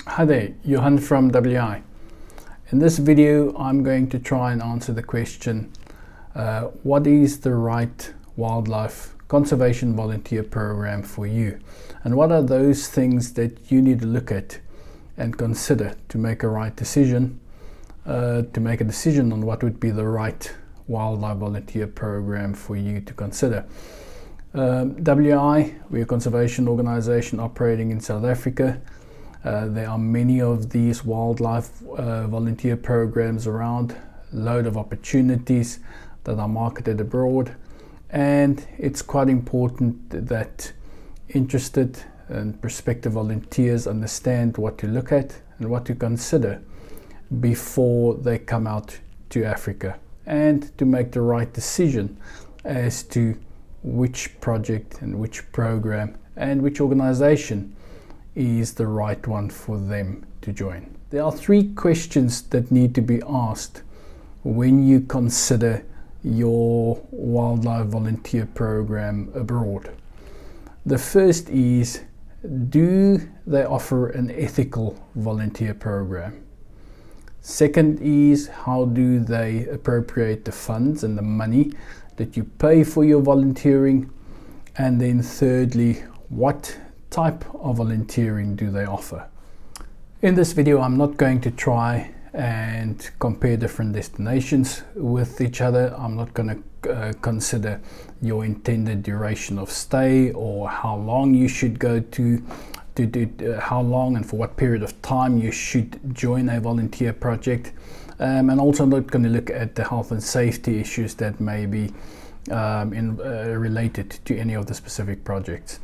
Hi there, Johan from WI. In this video I'm going to try and answer the question, what is the right wildlife conservation volunteer program for you? And what are those things that you need to look at and consider to make a right decision, to make a decision on what would be the right wildlife volunteer program for you to consider. WI, we're a conservation organization operating in South Africa. There are many of these wildlife volunteer programs around, load of opportunities that are marketed abroad, and it's quite important that interested and prospective volunteers understand what to look at and what to consider before they come out to Africa, and to make the right decision as to which project and which program and which organization is the right one for them to join. There are three questions that need to be asked when you consider your wildlife volunteer program abroad. The first is, do they offer an ethical volunteer program? Second is, how do they appropriate the funds and the money that you pay for your volunteering? And then thirdly, what type of volunteering do they offer? In this video I'm not going to try and compare different destinations with each other. I'm not going to consider your intended duration of stay or how long you should go to how long and for what period of time you should join a volunteer project, and also I'm not going to look at the health and safety issues that may be related to any of the specific projects.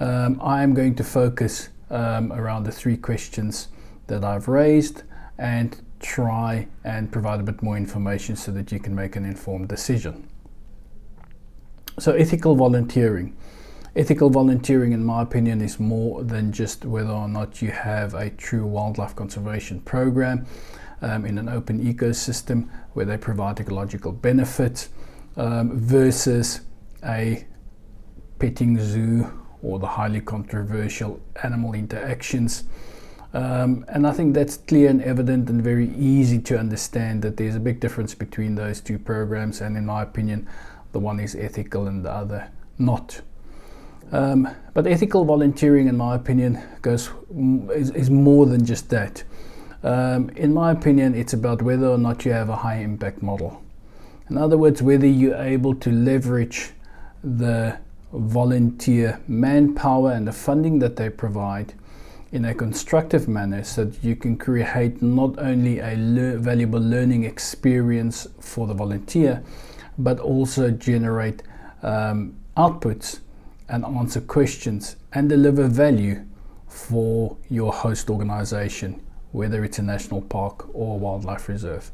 I am going to focus around the three questions that I've raised and try and provide a bit more information so that you can make an informed decision. So ethical volunteering. Ethical volunteering, in my opinion, is more than just whether or not you have a true wildlife conservation program in an open ecosystem where they provide ecological benefits versus a petting zoo or the highly controversial animal interactions. And I think that's clear and evident and very easy to understand that there's a big difference between those two programs, and in my opinion the one is ethical and the other not. But ethical volunteering, in my opinion, is more than just that. In my opinion, it's about whether or not you have a high impact model. In other words, whether you're able to leverage the volunteer manpower and the funding that they provide in a constructive manner so that you can create not only a valuable learning experience for the volunteer, but also generate outputs and answer questions and deliver value for your host organization, whether it's a national park or wildlife reserve.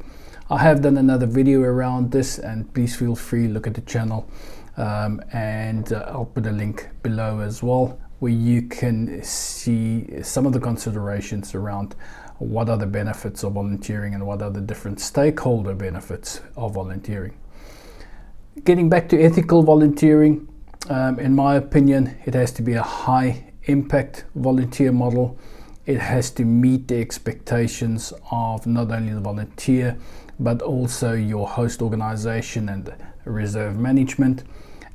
I have done another video around this, and please feel free to look at the channel, and I'll put a link below as well, where you can see some of the considerations around what are the benefits of volunteering and what are the different stakeholder benefits of volunteering. Getting back to ethical volunteering, in my opinion, it has to be a high impact volunteer model. It has to meet the expectations of not only the volunteer, but also your host organization and reserve management.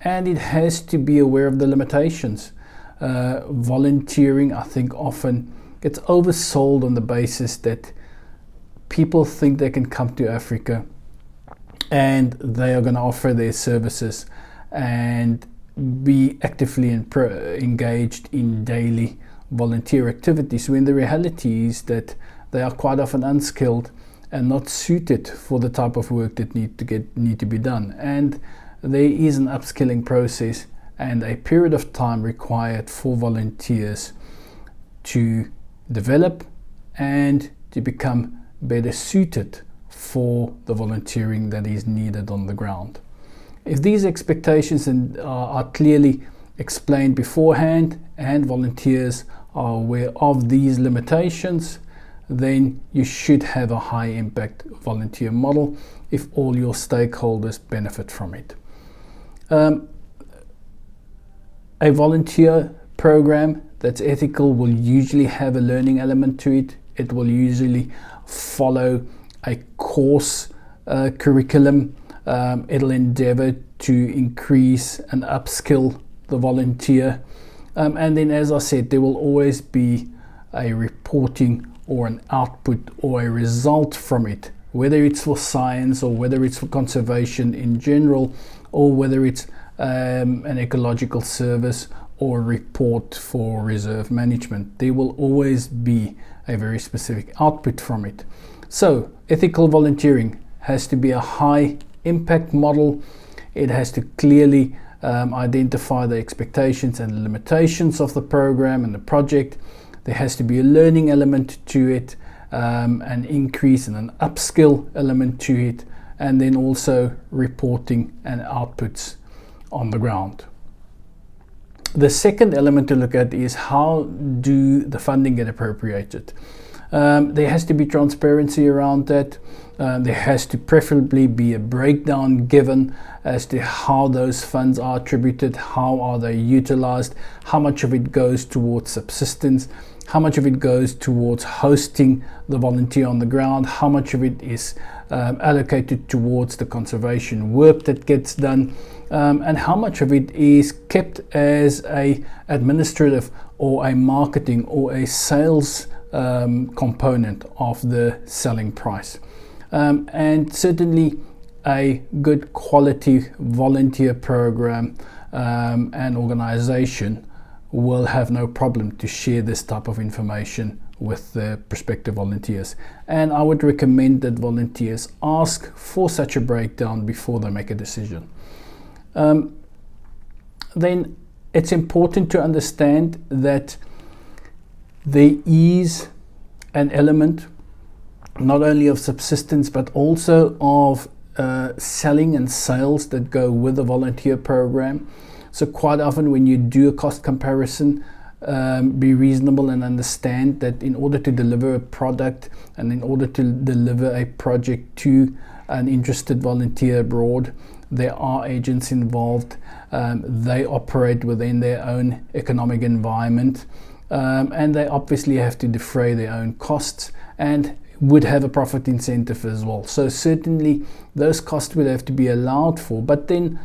And it has to be aware of the limitations. Volunteering, I think, often gets oversold on the basis that people think they can come to Africa and they are going to offer their services and be actively engaged in daily volunteer activities, when the reality is that they are quite often unskilled and not suited for the type of work that need to be done. And there is an upskilling process and a period of time required for volunteers to develop and to become better suited for the volunteering that is needed on the ground. If these expectations are clearly explained beforehand and volunteers are aware of these limitations, then you should have a high impact volunteer model if all your stakeholders benefit from it. A volunteer program that's ethical will usually have a learning element to it. It will usually follow a course curriculum. It'll endeavor to increase and upskill the volunteer. And then, as I said, there will always be a reporting or an output or a result from it, whether it's for science or whether it's for conservation in general, or whether it's an ecological service or a report for reserve management. There will always be a very specific output from it. So ethical volunteering has to be a high impact model. It has to clearly identify the expectations and the limitations of the program and the project. There has to be a learning element to it, an increase and an upskill element to it, and then also reporting and outputs on the ground. The second element to look at is how do the funding get appropriated. There has to be transparency around that. There has to preferably be a breakdown given as to how those funds are attributed, how are they utilized, how much of it goes towards subsistence, how much of it goes towards hosting the volunteer on the ground, how much of it is allocated towards the conservation work that gets done, and how much of it is kept as a administrative or a marketing or a sales component of the selling price. And certainly a good quality volunteer program and organization will have no problem to share this type of information with the prospective volunteers. And I would recommend that volunteers ask for such a breakdown before they make a decision. Then it's important to understand that there is an element not only of subsistence but also of selling and sales that go with the volunteer program. So quite often when you do a cost comparison, be reasonable and understand that in order to deliver a product and in order to deliver a project to an interested volunteer abroad, there are agents involved. They operate within their own economic environment, and they obviously have to defray their own costs and would have a profit incentive as well. So certainly those costs would have to be allowed for, but then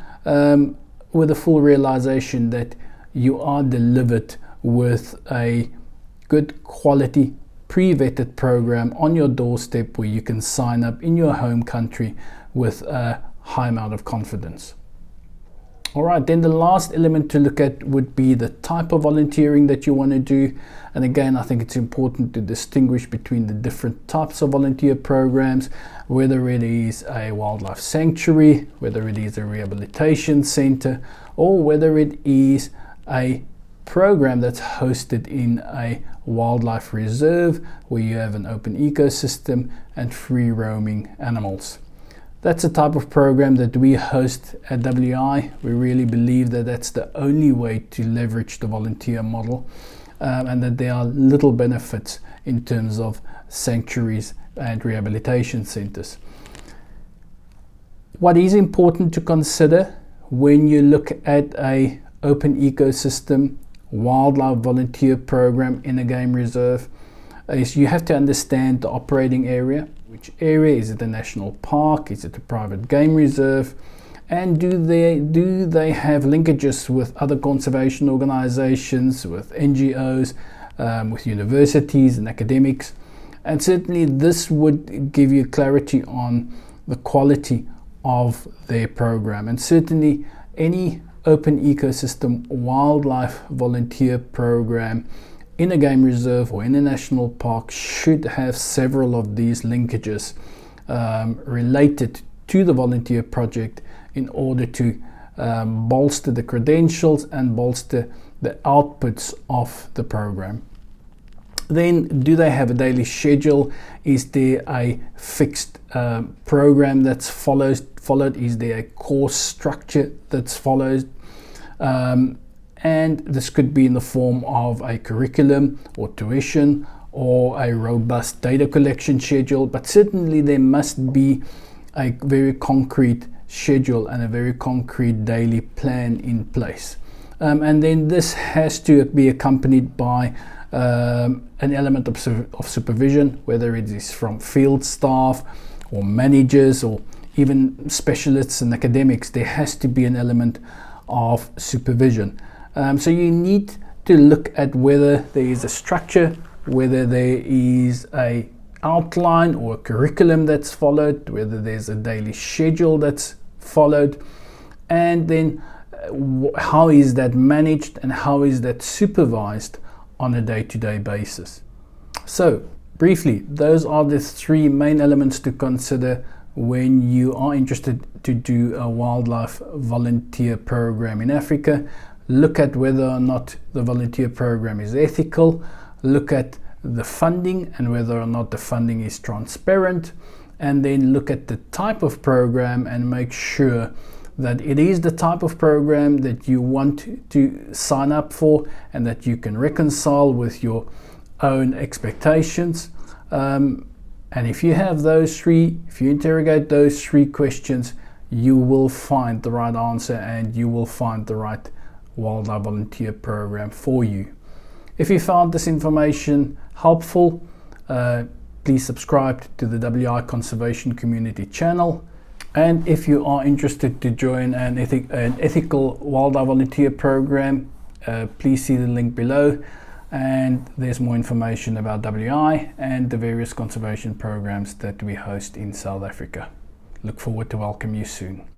with a full realization that you are delivered with a good quality pre-vetted program on your doorstep where you can sign up in your home country with a high amount of confidence. All right, then the last element to look at would be the type of volunteering that you want to do. And again, I think it's important to distinguish between the different types of volunteer programs, whether it is a wildlife sanctuary, whether it is a rehabilitation center, or whether it is a program that's hosted in a wildlife reserve where you have an open ecosystem and free roaming animals. That's a type of program that we host at WI. We really believe that that's the only way to leverage the volunteer model, and that there are little benefits in terms of sanctuaries and rehabilitation centers. What is important to consider when you look at a open ecosystem wildlife volunteer program in a game reserve is you have to understand the operating area. Which area? Is it a national park? Is it a private game reserve? And do they have linkages with other conservation organizations, with NGOs, with universities and academics? And certainly this would give you clarity on the quality of their program. And certainly any open ecosystem wildlife volunteer program in a game reserve or in a national park should have several of these linkages related to the volunteer project in order to bolster the credentials and bolster the outputs of the program. Then, do they have a daily schedule? Is there a fixed program that's followed? Is there a course structure that's followed? And this could be in the form of a curriculum or tuition or a robust data collection schedule, but certainly there must be a very concrete schedule and a very concrete daily plan in place. And then this has to be accompanied by an element of supervision, whether it is from field staff or managers or even specialists and academics. There has to be an element of supervision. So you need to look at whether there is a structure, whether there is a outline or a curriculum that's followed, whether there's a daily schedule that's followed, and then how is that managed and how is that supervised on a day-to-day basis. So briefly, those are the three main elements to consider when you are interested to do a wildlife volunteer program in Africa. Look at whether or not the volunteer program is ethical, look at the funding and whether or not the funding is transparent, and then look at the type of program and make sure that it is the type of program that you want to sign up for and that you can reconcile with your own expectations. And if you have those three, if you interrogate those three questions, you will find the right answer and you will find the right wildlife volunteer program for you. If you found this information helpful, please subscribe to the WI Conservation Community channel. And if you are interested to join an ethical wildlife volunteer program, please see the link below, and there's more information about WI and the various conservation programs that we host in South Africa. Look forward to welcome you soon.